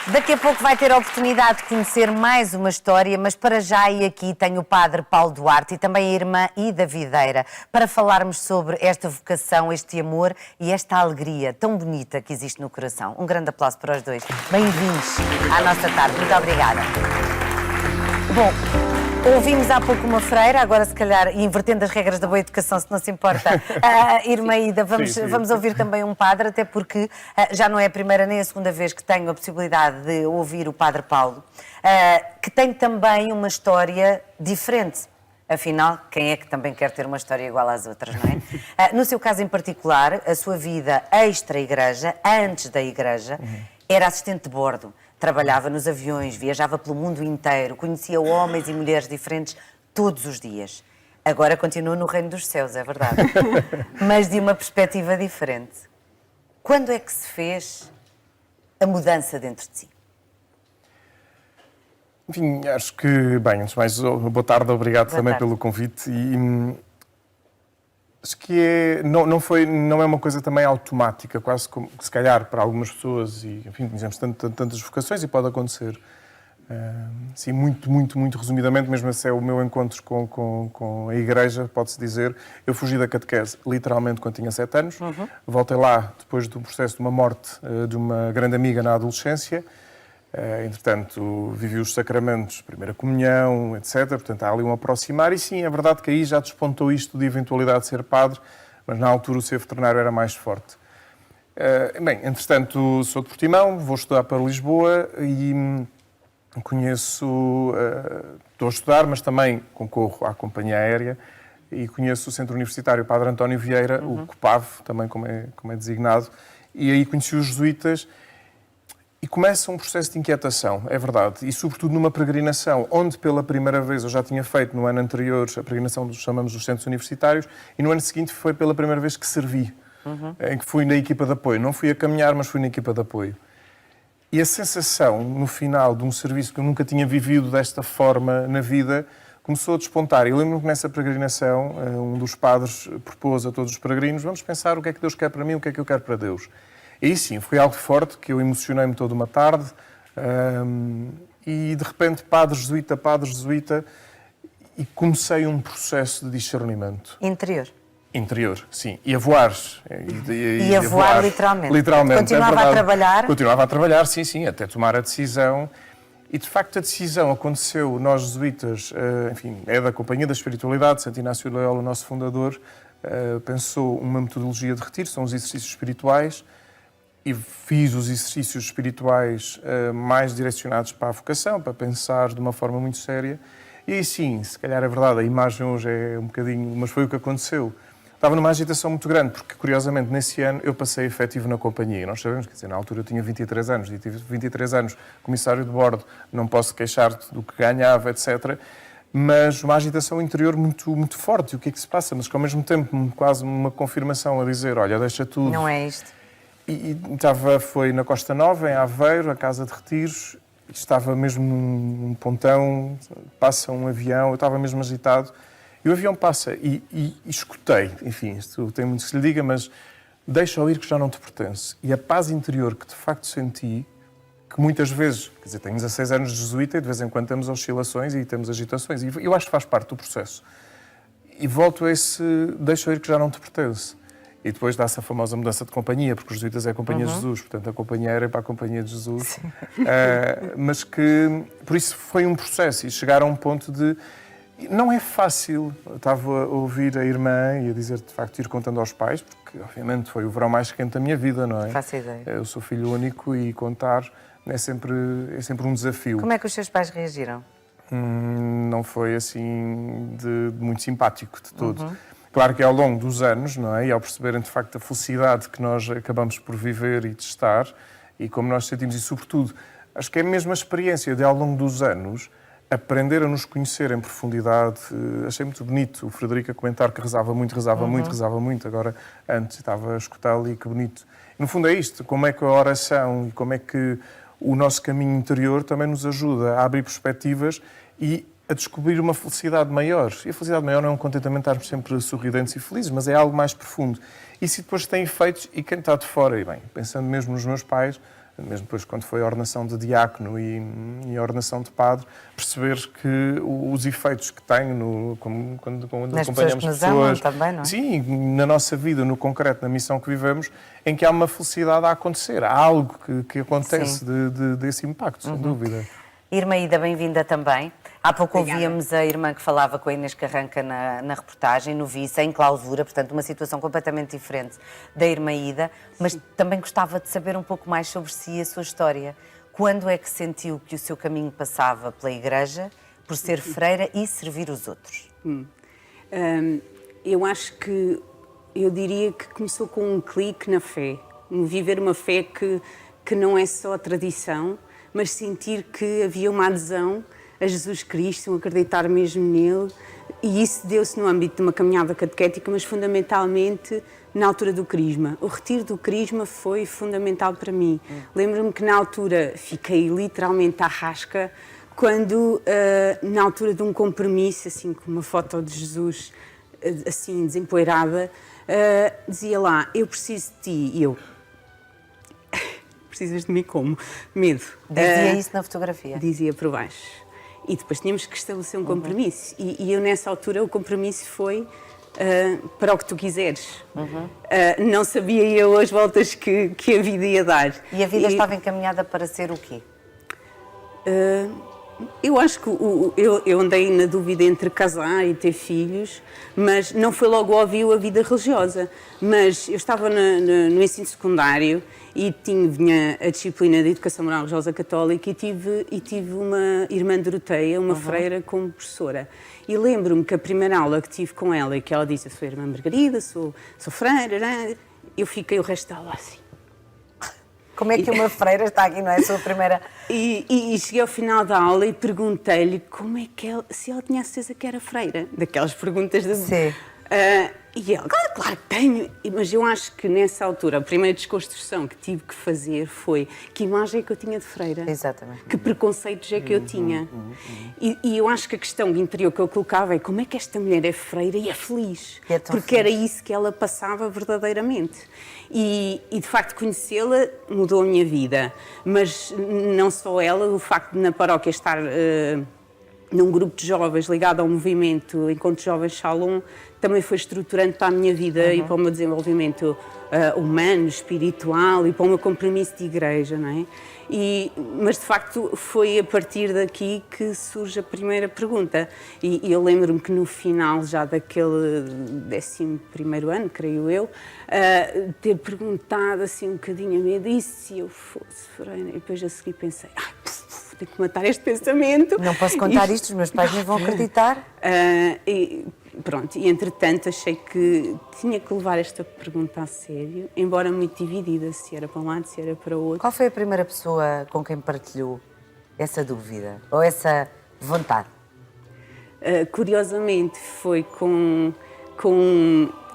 Daqui a pouco vai ter a oportunidade de conhecer mais uma história, mas para já e aqui tenho o padre Paulo Duarte e também a irmã Ida Videira para falarmos sobre esta vocação, este amor e esta alegria tão bonita que existe no coração. Um grande aplauso para os dois. Bem-vindos à nossa tarde. Muito obrigada. Bom, ouvimos há pouco uma freira, agora se calhar, invertendo as regras da boa educação, se não se importa, irmã Ida, vamos ouvir também um padre, até porque já não é a primeira nem a segunda vez que tenho a possibilidade de ouvir o padre Paulo, que tem também uma história diferente. Afinal, quem é que também quer ter uma história igual às outras, não é? No seu caso em particular, a sua vida extra-igreja, antes da igreja, era assistente de bordo. Trabalhava nos aviões, viajava pelo mundo inteiro, conhecia homens e mulheres diferentes todos os dias. Agora continua no reino dos céus, é verdade. Mas de uma perspectiva diferente. Quando é que se fez a mudança dentro de si? Enfim, acho que, bem, antes de mais, boa tarde, obrigado também pelo convite. Acho que não é uma coisa também automática, quase como, se calhar, para algumas pessoas, e enfim, conhecemos tantas vocações e pode acontecer. Sim, muito resumidamente, mesmo esse é o meu encontro com a Igreja, pode-se dizer. Eu fugi da catequese, literalmente, quando tinha 7 anos. Voltei lá depois do processo de uma morte de uma grande amiga na adolescência. Entretanto, vivi os sacramentos, primeira comunhão, etc. Portanto, há ali um aproximar. E sim, é verdade que aí já despontou isto de eventualidade de ser padre, mas na altura o ser veterinário era mais forte. Bem, entretanto, sou de Portimão, vou estudar para Lisboa e conheço, estou a estudar, mas também concorro à companhia aérea e conheço o Centro Universitário Padre António Vieira, o COPAV, também como é designado, e aí conheci os jesuítas. E começa um processo de inquietação, é verdade, e sobretudo numa peregrinação, onde pela primeira vez eu já tinha feito no ano anterior a peregrinação chamamos dos centros universitários, e no ano seguinte foi pela primeira vez que servi, em que fui na equipa de apoio. Não fui a caminhar, mas fui na equipa de apoio. E a sensação, no final de um serviço que eu nunca tinha vivido desta forma na vida, começou a despontar. E lembro-me que nessa peregrinação, um dos padres propôs a todos os peregrinos, vamos pensar o que é que Deus quer para mim, o que é que eu quero para Deus. E sim, foi algo forte, que eu emocionei-me toda uma tarde, e de repente, padre jesuíta, e comecei um processo de discernimento. Interior, sim. E a voar. E a voar literalmente. Continuava a trabalhar? Continuava a trabalhar, sim, até tomar a decisão. E, de facto, a decisão aconteceu, nós jesuítas, enfim, é da Companhia da Espiritualidade, Santo Inácio de Loyola, o nosso fundador, pensou uma metodologia de retiro, são os exercícios espirituais, e fiz os exercícios espirituais mais direcionados para a vocação, para pensar de uma forma muito séria. E aí sim, se calhar é verdade, a imagem hoje é um bocadinho... Mas foi o que aconteceu. Estava numa agitação muito grande, porque curiosamente nesse ano eu passei efetivo na companhia. E nós sabemos, quer dizer, na altura eu tinha 23 anos, e tive 23 anos, comissário de bordo, não posso queixar do que ganhava, etc. Mas uma agitação interior muito forte. E o que é que se passa? Mas que ao mesmo tempo quase uma confirmação a dizer, olha, deixa tudo. Não é isto. Foi na Costa Nova, em Aveiro, a casa de retiros, estava mesmo num pontão, passa um avião, eu estava mesmo agitado, e o avião passa, e escutei, enfim, isto tem muito que se lhe diga, mas deixa-o ir que já não te pertence. E a paz interior que de facto senti, que muitas vezes, quer dizer, tenho 16 anos de jesuíta e de vez em quando temos oscilações e temos agitações, e eu acho que faz parte do processo. E volto a esse deixa-o ir que já não te pertence. E depois dá-se a famosa mudança de companhia, porque os jesuítas é a Companhia de Jesus, portanto a companhia era para a Companhia de Jesus. Mas que, por isso foi um processo e chegar a um ponto de... Não é fácil. Eu estava a ouvir a irmã e a dizer, de facto, ir contando aos pais, porque obviamente foi o verão mais quente da minha vida, não é? Faço ideia. Eu sou filho único e contar é sempre um desafio. Como é que os seus pais reagiram? Não foi assim de muito simpático de todo. Claro que ao longo dos anos, não é? E ao perceberem de facto a felicidade que nós acabamos por viver e testar, e como nós sentimos, e sobretudo, acho que é mesmo a experiência de ao longo dos anos aprender a nos conhecer em profundidade. Achei muito bonito o Frederico a comentar que rezava muito, agora antes estava a escutá-lo e que bonito. No fundo é isto, como é que a oração e como é que o nosso caminho interior também nos ajuda a abrir perspectivas e a descobrir uma felicidade maior. E a felicidade maior não é um contentamento de estarmos sempre sorridentes e felizes, mas é algo mais profundo. Isso depois tem efeitos, e quem está de fora, e bem, pensando mesmo nos meus pais, mesmo depois quando foi a ordenação de diácono e a ordenação de padre, perceber que os efeitos que tem quando acompanhamos pessoas também, não é? Sim, na nossa vida, no concreto, na missão que vivemos, em que há uma felicidade a acontecer, há algo que acontece desse impacto, sem dúvida. Irmã Ida, bem-vinda também. Há pouco ouvíamos a irmã que falava com a Inês Carranca na reportagem, no Vice, em clausura, portanto uma situação completamente diferente da irmã Ida, mas também gostava de saber um pouco mais sobre si e a sua história. Quando é que sentiu que o seu caminho passava pela Igreja, por ser freira e servir os outros? Eu acho que, eu diria que começou com um clique na fé, viver uma fé que não é só a tradição, mas sentir que havia uma adesão a Jesus Cristo, acreditar mesmo nele, e isso deu-se no âmbito de uma caminhada catequética, mas fundamentalmente na altura do Crisma. O retiro do Crisma foi fundamental para mim. Lembro-me que na altura fiquei literalmente à rasca, quando na altura de um compromisso, assim com uma foto de Jesus assim desempoeirada, dizia lá, eu preciso de ti, e eu... Precisas de mim como? Medo. Dizia isso na fotografia? Dizia por baixo. E depois tínhamos que estabelecer um compromisso. E eu, nessa altura, o compromisso foi para o que tu quiseres. Não sabia eu as voltas que a vida ia dar. E a vida estava encaminhada para ser o quê? Eu acho que eu andei na dúvida entre casar e ter filhos, mas não foi logo óbvio a vida religiosa. Mas eu estava no ensino secundário e vinha a disciplina de Educação Moral Religiosa Católica e tive uma irmã Doroteia, uma freira, como professora. E lembro-me que a primeira aula que tive com ela, e que ela disse, eu sou a irmã Margarida, sou freira, eu fiquei o resto da aula assim. Como é que uma freira está aqui, não é a sua primeira... E cheguei ao final da aula e perguntei-lhe como é que se ela tinha a certeza que era freira. Daquelas perguntas de... Sim. E ela, claro que tenho. Mas eu acho que nessa altura, a primeira desconstrução que tive que fazer foi que imagem é que eu tinha de freira. Exatamente. Que preconceitos é que eu tinha. E eu acho que a questão interior que eu colocava é como é que esta mulher é freira e é feliz. E é tão porque feliz. era isso que ela passava verdadeiramente. E de facto conhecê-la mudou a minha vida. Mas não só ela, o facto de na paróquia estar... num grupo de jovens ligado ao movimento Encontro Jovens Shalom, também foi estruturante para a minha vida e para o meu desenvolvimento humano, espiritual e para o meu compromisso de igreja, não é? Mas de facto foi a partir daqui que surge a primeira pergunta. E eu lembro-me que no final já daquele 11º ano, creio eu, ter perguntado assim um bocadinho a medo, e se eu fosse freira? E depois a seguir pensei, tenho que matar este pensamento. Não posso contar isto, os meus pais nem vão acreditar. Pronto, e entretanto achei que tinha que levar esta pergunta a sério, embora muito dividida, se era para um lado, se era para o outro. Qual foi a primeira pessoa com quem partilhou essa dúvida ou essa vontade? Curiosamente foi com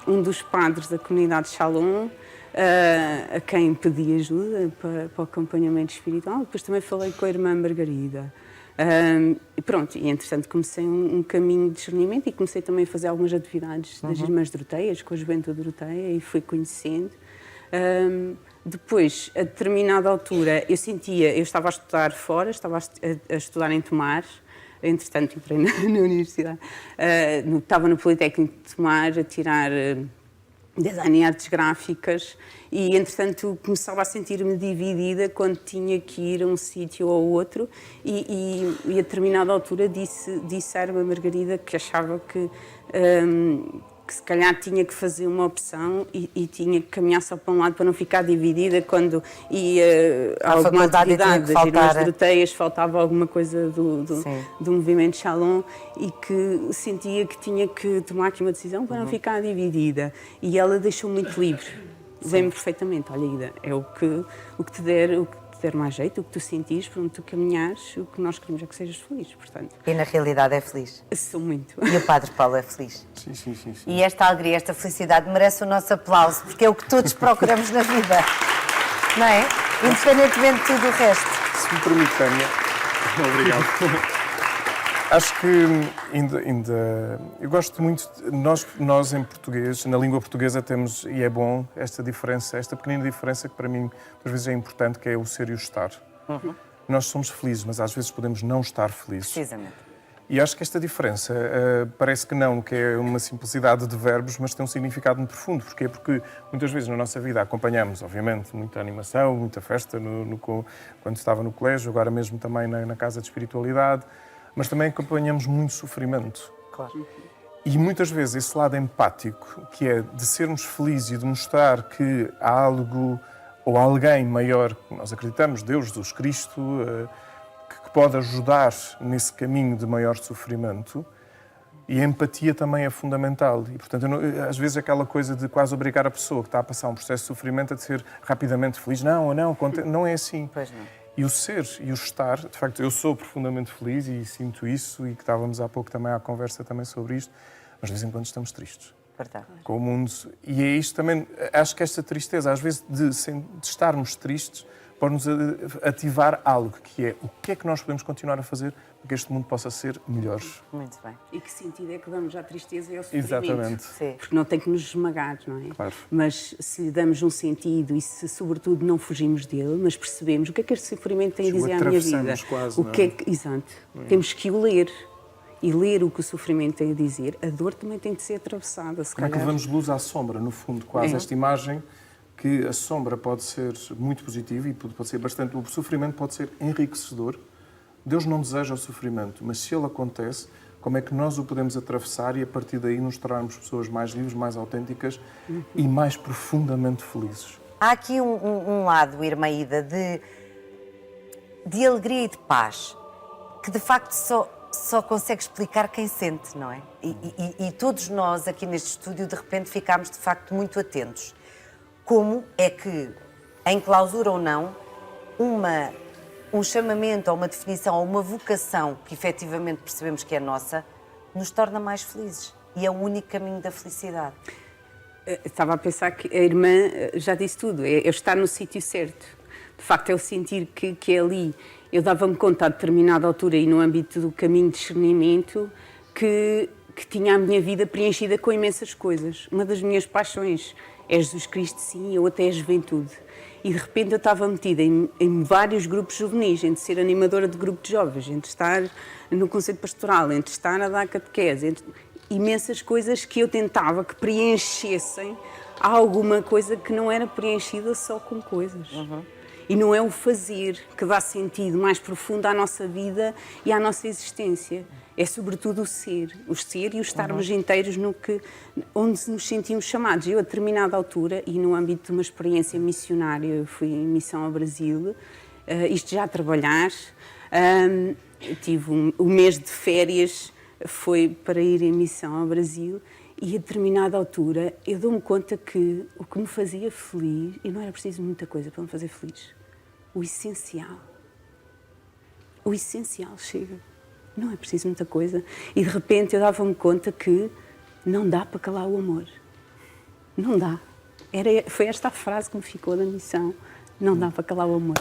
um dos padres da comunidade Shalom, a quem pedi ajuda para o acompanhamento espiritual. Depois também falei com a irmã Margarida. E pronto, e entretanto comecei um caminho de discernimento e comecei também a fazer algumas atividades das Irmãs Doroteias, com a Juventude Doroteia, e fui conhecendo. Depois, a determinada altura, eu estava a estudar fora, estava a estudar em Tomar. Entretanto, entrei na universidade. Estava no Politécnico de Tomar a tirar design e artes gráficas e, entretanto, começava a sentir-me dividida quando tinha que ir a um sítio ou outro e a determinada altura disse à irmã Margarida que achava que se calhar tinha que fazer uma opção e tinha que caminhar só para um lado para não ficar dividida quando ia a alguma atividade das Irmãs Doroteias, faltava alguma coisa do movimento Shalom e que sentia que tinha que tomar aqui uma decisão para não ficar dividida. E ela deixou muito livre. Lembro-me perfeitamente, olha Ida, é o que te der mais jeito, o que tu sentires, para onde tu caminhares, o que nós queremos é que sejas feliz, portanto. E na realidade é feliz. Sou muito. E o Padre Paulo é feliz. Sim. E esta alegria, esta felicidade merece o nosso aplauso, porque é o que todos procuramos na vida, não é? Independentemente de tudo o resto. Se me permite, Tânia. Obrigado. Acho que ainda eu gosto muito, nós em português, na língua portuguesa temos, e é bom, esta diferença, esta pequenina diferença que para mim às vezes é importante, que é o ser e o estar. Nós somos felizes, mas às vezes podemos não estar felizes. Precisamente. E acho que esta diferença parece que não, que é uma simplicidade de verbos, mas tem um significado muito profundo. Porquê? Porque muitas vezes na nossa vida acompanhamos, obviamente, muita animação, muita festa quando estava no colégio, agora mesmo também na casa de espiritualidade, mas também acompanhamos muito sofrimento. Claro. E muitas vezes esse lado empático, que é de sermos felizes e de mostrar que há algo ou alguém maior, que nós acreditamos, Deus, Jesus Cristo, que pode ajudar nesse caminho de maior sofrimento, e a empatia também é fundamental. E, portanto, às vezes aquela coisa de quase obrigar a pessoa que está a passar um processo de sofrimento a ser rapidamente feliz. Não é assim. Pois não. E o ser e o estar, de facto, eu sou profundamente feliz e sinto isso, e que estávamos há pouco também à conversa também sobre isto, mas de vez em quando estamos tristes. Verdade. Com o mundo. E é isto também, acho que esta tristeza, às vezes de estarmos tristes, pode-nos ativar algo, que é o que é que nós podemos continuar a fazer para que este mundo possa ser melhor. Muito bem. E que sentido é que damos à tristeza e ao sofrimento? Exatamente. Sim. Porque não tem que nos esmagar, não é? Claro. Mas se lhe damos um sentido e se, sobretudo, não fugimos dele, mas percebemos o que é que este sofrimento tem a dizer à minha vida. Atravessamos quase, O que é que... Exato. Temos que o ler. E ler o que o sofrimento tem a dizer, a dor também tem de ser atravessada, se Como é que calhar. levamos luz à sombra, no fundo, quase esta imagem que a sombra pode ser muito positiva e pode ser bastante... O sofrimento pode ser enriquecedor. Deus não deseja o sofrimento, mas se ele acontece, como é que nós o podemos atravessar e a partir daí nos tornarmos pessoas mais livres, mais autênticas e mais profundamente felizes? Há aqui um lado, Irmaída, de alegria e de paz, que de facto só consegue explicar quem sente, não é? E todos nós aqui neste estúdio de repente ficámos de facto muito atentos. Como é que, em clausura ou não, um chamamento ou uma definição ou uma vocação que efetivamente percebemos que é nossa, nos torna mais felizes. E é o único caminho da felicidade. Estava a pensar que a irmã já disse tudo, é estar no sítio certo. De facto, é o sentir que é ali. Eu dava-me conta a determinada altura e no âmbito do caminho de discernimento que tinha a minha vida preenchida com imensas coisas. Uma das minhas paixões é Jesus Cristo, sim, a outra é a juventude. E de repente eu estava metida em vários grupos juvenis, entre ser animadora de grupo de jovens, entre estar no conselho pastoral, entre estar a dar catequese, imensas coisas que eu tentava que preenchessem alguma coisa que não era preenchida só com coisas. E não é o fazer que dá sentido mais profundo à nossa vida e à nossa existência. É sobretudo o ser e o estarmos inteiros onde nos sentimos chamados. Eu, a determinada altura, e no âmbito de uma experiência missionária, eu fui em missão ao Brasil, isto já a trabalhar, tive um mês de férias, foi para ir em missão ao Brasil, e a determinada altura eu dou-me conta que o que me fazia feliz, e não era preciso muita coisa para me fazer feliz, o essencial chega. Não é preciso muita coisa. E de repente eu dava-me conta que não dá para calar o amor. Não dá. Foi esta a frase que me ficou da missão. Não dá para calar o amor.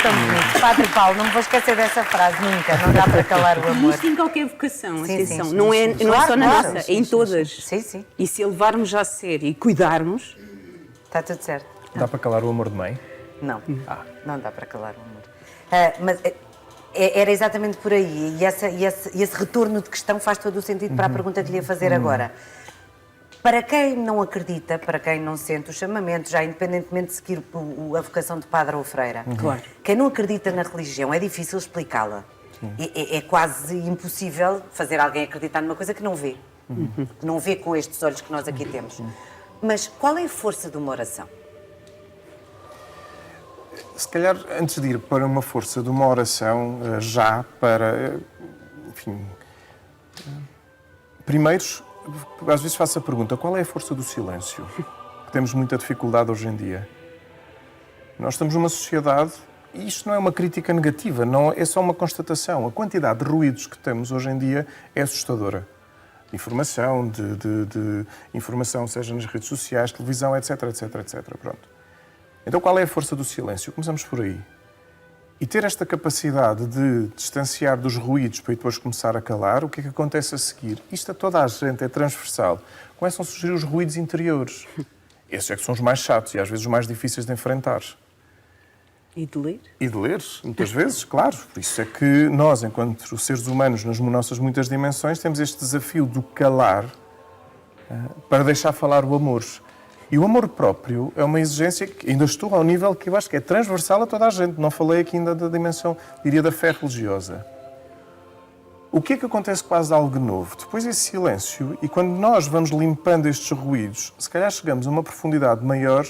Tão bonito. Padre Paulo, não me vou esquecer dessa frase nunca. Não dá para calar o amor. Isto em qualquer vocação, Sim, atenção. sim, Não é só na claro. nossa, é em todas. Sim. E se a levarmos a sério e cuidarmos... Está tudo certo. Dá para calar o amor de mãe? Não, não dá para calar o amor. Mas era exatamente por aí. E esse retorno de questão faz todo o sentido para a pergunta que lhe ia fazer agora. Para quem não acredita, para quem não sente o chamamento, já independentemente de seguir a vocação de padre ou freira, Claro. Quem não acredita na religião é difícil explicá-la. É quase impossível fazer alguém acreditar numa coisa que não vê. Que não vê com estes olhos que nós aqui temos. Mas qual é a força de uma oração? Se calhar, antes de ir para uma força de uma oração, enfim... Primeiro, às vezes faço a pergunta, qual é a força do silêncio? Que temos muita dificuldade hoje em dia. Nós estamos numa sociedade, e isto não é uma crítica negativa, não, é só uma constatação. A quantidade de ruídos que temos hoje em dia é assustadora. Informação, de informação, seja nas redes sociais, televisão, etc. Pronto. Então, qual é a força do silêncio? Começamos por aí. E ter esta capacidade de distanciar dos ruídos para depois começar a calar, o que é que acontece a seguir? Isto a toda a gente é transversal. Começam a surgir os ruídos interiores. Esses é que são os mais chatos e às vezes os mais difíceis de enfrentar. E de ler? E de ler, muitas vezes, claro. Por isso é que nós, enquanto seres humanos, nas nossas muitas dimensões, temos este desafio do calar para deixar falar o amor. E o amor próprio é uma exigência que ainda estou ao nível que eu acho que é transversal a toda a gente. Não falei aqui ainda da dimensão, diria, da fé religiosa. O que é que acontece quase de algo novo? Depois esse silêncio, e quando nós vamos limpando estes ruídos, se calhar chegamos a uma profundidade maior,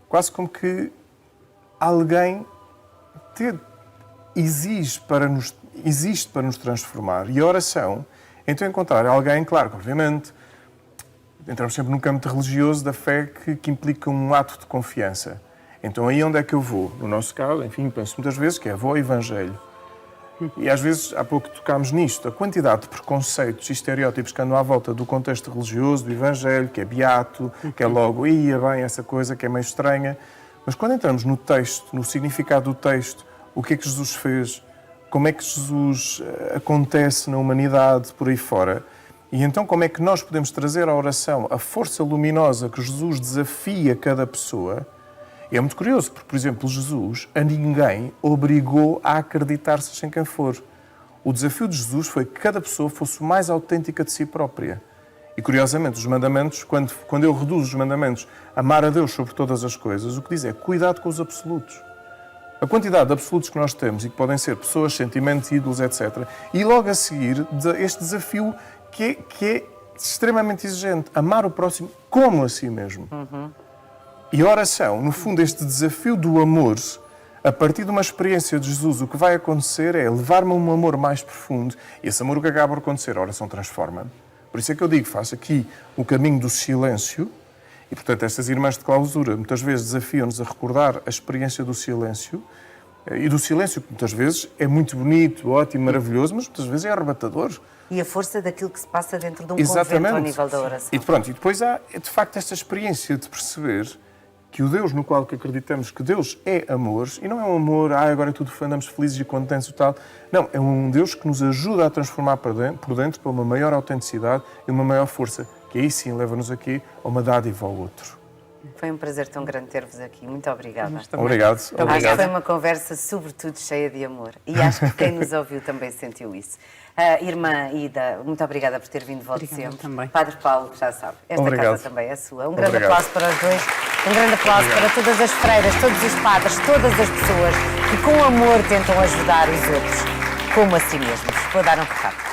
quase como que alguém existe para nos transformar. E a oração, então encontrar alguém, claro, obviamente, entramos sempre num campo religioso da fé que implica um ato de confiança. Então aí onde é que eu vou? No nosso caso, enfim, penso muitas vezes que vou ao Evangelho. E às vezes, há pouco tocámos nisto, a quantidade de preconceitos e estereótipos que andam à volta do contexto religioso, do Evangelho, que é beato, que é logo, ia bem, essa coisa que é meio estranha. Mas quando entramos no texto, no significado do texto, o que é que Jesus fez, como é que Jesus acontece na humanidade, por aí fora, e então como é que nós podemos trazer à oração a força luminosa que Jesus desafia cada pessoa. E é muito curioso, porque, por exemplo, Jesus a ninguém obrigou a acreditar-se em quem for. O desafio de Jesus foi que cada pessoa fosse o mais autêntica de si própria. E, curiosamente, os mandamentos, quando eu reduzo os mandamentos a amar a Deus sobre todas as coisas, o que diz é cuidado com os absolutos. A quantidade de absolutos que nós temos e que podem ser pessoas, sentimentos, ídolos, etc. E logo a seguir, este desafio que é extremamente exigente. Amar o próximo como a si mesmo. E a oração, no fundo, este desafio do amor, a partir de uma experiência de Jesus, o que vai acontecer é levar-me a um amor mais profundo. E esse amor, o que acaba por acontecer? A oração transforma-me. Por isso é que eu digo, faço aqui o caminho do silêncio. E, portanto, estas irmãs de clausura muitas vezes desafiam-nos a recordar a experiência do silêncio. E do silêncio, que muitas vezes é muito bonito, ótimo, maravilhoso, mas muitas vezes é arrebatador. E a força daquilo que se passa dentro de um Exatamente. convento ao nível da oração. E pronto, e depois há, de facto, esta experiência de perceber que o Deus no qual acreditamos que Deus é amor, e não é um amor, agora é tudo andamos felizes e contentes e tal. Não, é um Deus que nos ajuda a transformar por dentro para uma maior autenticidade e uma maior força, que aí sim leva-nos aqui a uma dádiva ao outro. Foi um prazer tão grande ter-vos aqui. Muito obrigada. Obrigado. Acho que foi uma conversa, sobretudo, cheia de amor. E acho que quem nos ouviu também sentiu isso. Irmã Ida, muito obrigada por ter vindo de volta sempre. Também. Padre Paulo, já sabe, esta Obrigado. casa também é sua. Um grande aplauso para os dois. Um grande aplauso para todas as freiras, todos os padres, todas as pessoas que com amor tentam ajudar os outros, como a si mesmos. Vou dar um recado.